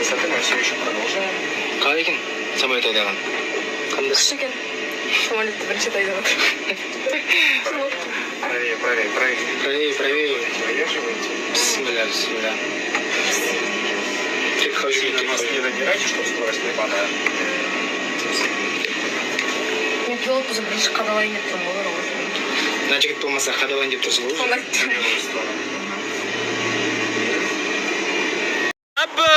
высоты мы все еще продолжаем. Қалай екен самолет айдаған? Қандай? Күшті екен. Самолетті бірінші рет айдап жатыр. Правее, правее, правее. Правее, правее. Выдерживаете. Бисмилля, бисмилля. На нас не набирайте, чтобы скорость не падала. Мен пилотпыз бірінші қадалайын деп тұрмын олар ғой. Мына жігіт болмаса қадалайын деп тұрсың ғой. Солай. В левую сторону. Абу,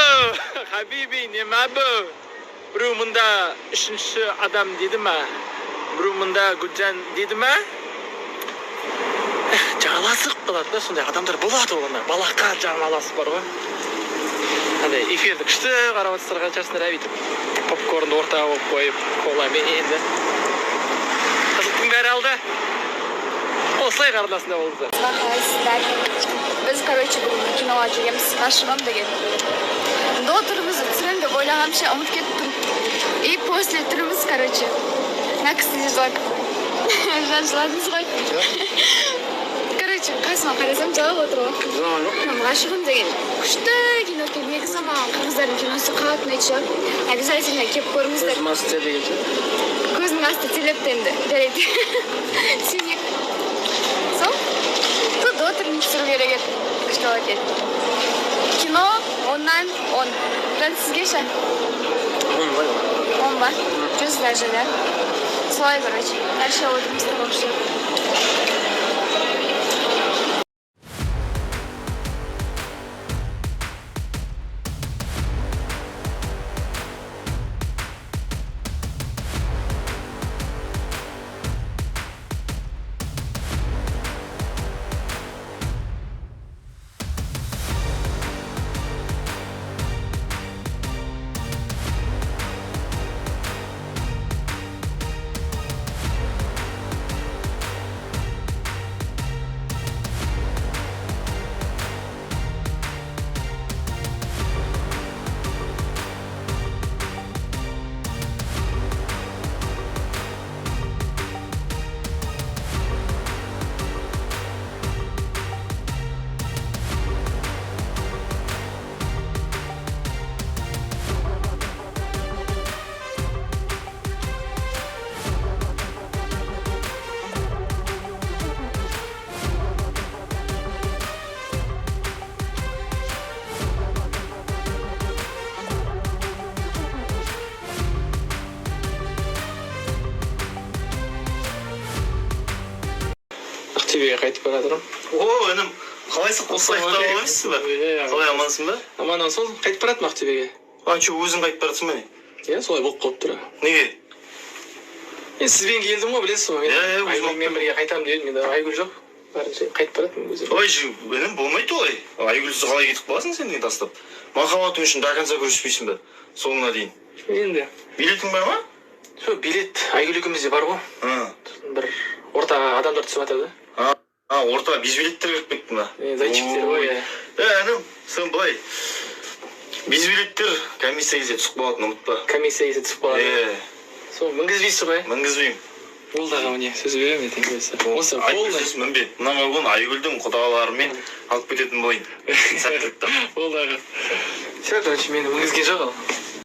Хабиби, nima bu? Biroq munda 3-adam dedimi? Biroq munda Guljan dedimi? Жағаласып болады да, сондай адамдар болады олар. Балаққа жағаласып бар ғой. Андай эфирді күшті қарап отырсыздар қаншасында бүйтіп попкорнды ортаға қойып қойып, коламен енді. Қызықтың бәрі алды. Осылай қарындасында болды. Қалайсыздар? Біз, короче, бүгін киноға келеміз. Ғашығым деген. До тұрмыз, түсірем деп ойлағанша ұмытып кеттім. И после тұрмыз, короче. На кісіне жылап. Жыладыңыз ғой. Короче, қасыма қарасам жылап отыр ғой. Ғашығым деген күшті кино екен. Негізі маған қырғыздардың киносы қатты ұнайды. Обязательно келіп көріңіздер. Көзім асты деген ше. Көзінің асты телепті енді. Жарайды. Сүймек. Сол? Тут отырмын түсіру керек еді. Күшті болады еді. Кино 10-нан 10. Жан сізге ше? 10 ба? 100 даже, да? Солай, короче. Дальше отырмыз тамақшы. Ақтөбеге қайтып бара жатырмын. О, інім, қалайсың? Қосылай қытап алайсыз ба? Қалай амансың ба? Аман сол қайтып баратырмын Ақтөбеге. Өзің қайтып баратсың ба не? Иә, солай болып қалып тұр. Неге? Мен сізбен келдім ғой, білесіз ғой. Айгүлмен бірге қайтамын дедім, енді Айгүл жоқ. Барынша қайтып баратырмын өзім. Ой, інім, болмайды олай. Айгүлсіз қалай кетіп қаласың сен деген тастап? Махаббатың үшін до конца күреспейсің ба? Соңына дейін. Енді. Билетің бар ма? Жоқ, билет Айгүл екеумізде бар ғой. Бір ортаға адамдар түсіп жатыр да. Ортаға безбилеттер кіріп кетті ма? Зайчиктер ғой. Інім, сен былай. Безбилеттер комиссия кезде түсіп қалатын, ұмытпа. Комиссия кезде түсіп қалады. Сол мінгізбейсіз ғой? Мінгізбеймін. Ол дағы не сөз беремін ертең көзі. Осы полный мінбе. Мына вагон Айгүлдің құдаларымен алып кететін болайын. Сәттілік та. Ол дағы. Все, короче, мені мінгізген жоқ ал.